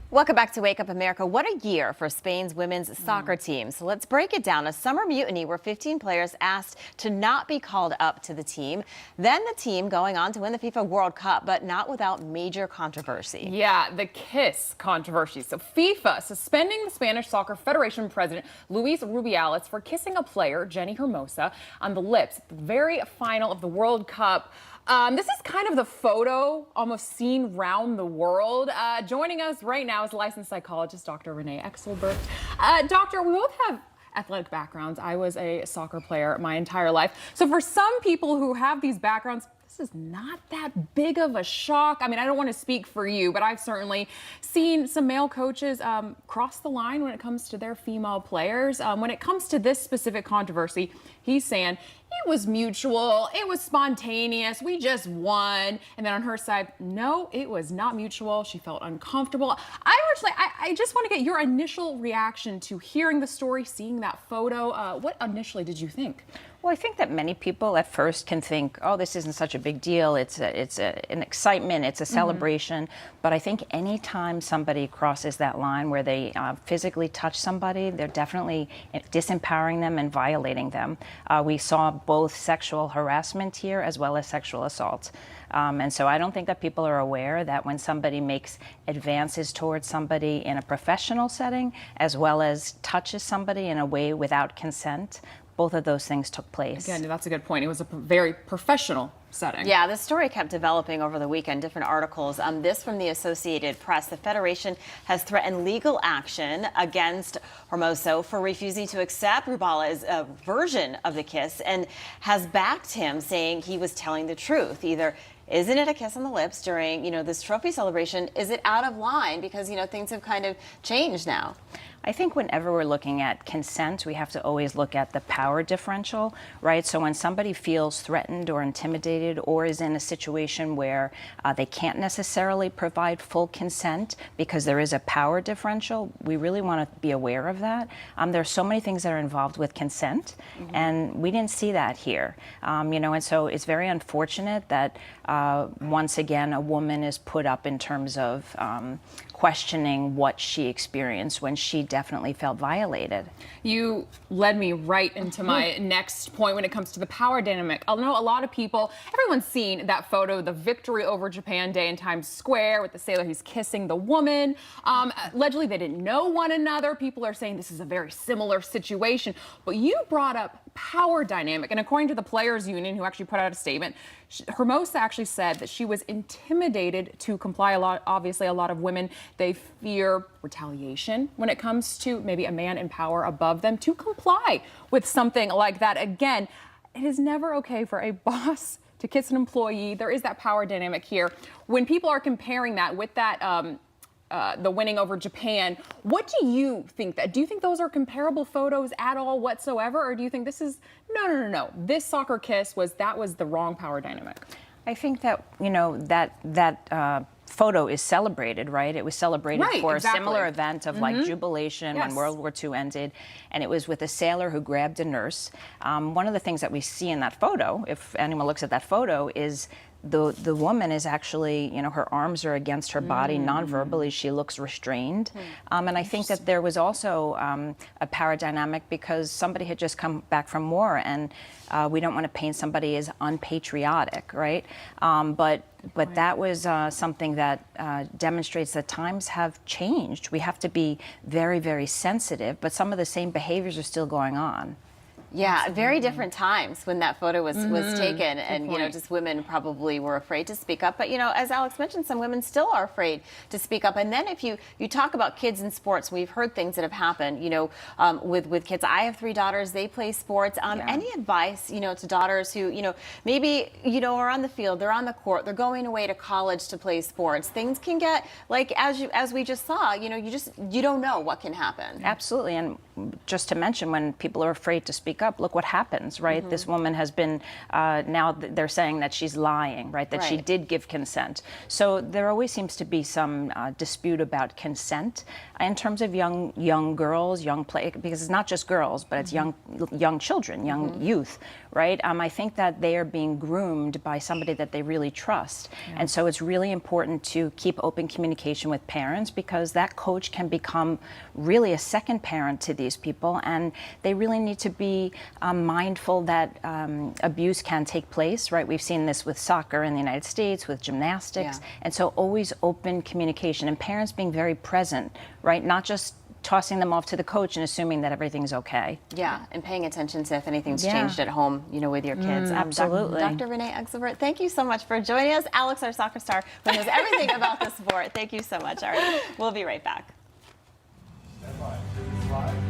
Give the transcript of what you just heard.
Welcome back to Wake Up America. What a year for Spain's women's soccer team. So let's break it down. A summer mutiny where 15 players asked to not be called up to the team. Then the team going on to win the FIFA World Cup, but not without major controversy. Yeah, the kiss controversy. So FIFA suspending the Spanish Soccer Federation president, Luis Rubiales, for kissing a player, Jenny Hermosa, on the lips at the very final of the World Cup. This is kind of the photo almost seen round the world. Joining us right now is licensed psychologist Dr. Renee Exelberg. Doctor, we both have athletic backgrounds. I was a soccer player my entire life. So for some people who have these backgrounds, this is not that big of a shock. I mean, I don't want to speak for you, but I've certainly seen some male coaches cross the line when it comes to their female players. When it comes to this specific controversy, he's saying it was mutual, it was spontaneous, we just won. And then on her side, no, it was not mutual. She felt uncomfortable. I just want to get your initial reaction to hearing the story, seeing that photo. What initially did you think? Well, I think that many people at first can think, oh, this isn't such a big deal. It's an excitement. It's a celebration. But I think anytime somebody crosses that line where they physically touch somebody, they're definitely disempowering them and violating them. We saw both sexual harassment here as well as sexual assault. And so I don't think that people are aware that when somebody makes advances towards somebody in a professional setting, as well as touches somebody in a way without consent, both of those things took place. Again, that's a good point. It was a very professional setting. Yeah, the story kept developing over the weekend, different articles. This from the Associated Press. The Federation has threatened legal action against Hermoso for refusing to accept Rubiales' version of the kiss and has backed him, saying he was telling the truth. Either isn't it a kiss on the lips during, this trophy celebration? Is it out of line because, things have kind of changed now? I think whenever we're looking at consent, we have to always look at the power differential, right? So when somebody feels threatened or intimidated or is in a situation where they can't necessarily provide full consent because there is a power differential, we really want to be aware of that. There are so many things that are involved with consent, and we didn't see that here. And so it's very unfortunate that once again a woman is put up in terms of questioning what she experienced when she definitely felt violated. You led me right into my next point when it comes to the power dynamic. I know a lot of people, everyone's seen that photo, the victory over Japan Day in Times Square with the sailor who's kissing the woman. Allegedly, they didn't know one another. People are saying this is a very similar situation. But you brought up power dynamic. And according to the Players Union, who actually put out a statement, Hermosa actually said that she was intimidated to comply. Obviously, a lot of women, they fear retaliation when it comes to maybe a man in power above them to comply with something like that. Again, it is never okay for a boss to kiss an employee. There is that power dynamic here. When people are comparing that with that, the winning over Japan, what do you think? Do you think those are comparable photos at all whatsoever, or do you think this is no? This soccer kiss was the wrong power dynamic? I think that that photo is celebrated, right? It was celebrated for a similar event of like jubilation when World War II ended, and it was with a sailor who grabbed a nurse. One of the things that we see in that photo, if anyone looks at that photo, is the woman is actually, her arms are against her body, non-verbally, she looks restrained. And I think that there was also a power dynamic because somebody had just come back from war, and we don't want to paint somebody as unpatriotic, right? But that was something that demonstrates that times have changed. We have to be very, very sensitive, but some of the same behaviors are still going on. Yeah, very different times when that photo was taken, and just women probably were afraid to speak up. But as Alex mentioned, some women still are afraid to speak up. And then if you talk about kids in sports, we've heard things that have happened. With kids. I have 3 daughters; they play sports. Any advice, to daughters who maybe are on the field, they're on the court, they're going away to college to play sports. Things can get like as we just saw. You don't know what can happen. Absolutely, and just to mention, when people are afraid to speak up, look what happens, right? This woman has been, now they're saying that she's lying, right? That she did give consent. So there always seems to be some dispute about consent in terms of young girls, because it's not just girls, but it's young children, young youth, right? I think that they are being groomed by somebody that they really trust. And so it's really important to keep open communication with parents, because that coach can become really a second parent to these people, and they really need to be mindful that abuse can take place, right? We've seen this with soccer in the United States, with gymnastics, and so always open communication, and parents being very present, right? Not just tossing them off to the coach and assuming that everything's okay. Yeah, and paying attention to if anything's changed at home, with your kids. Absolutely. Dr. Renee Exelbert, thank you so much for joining us. Alex, our soccer star, who knows everything about the sport. Thank you so much. All right, we'll be right back. Stand by.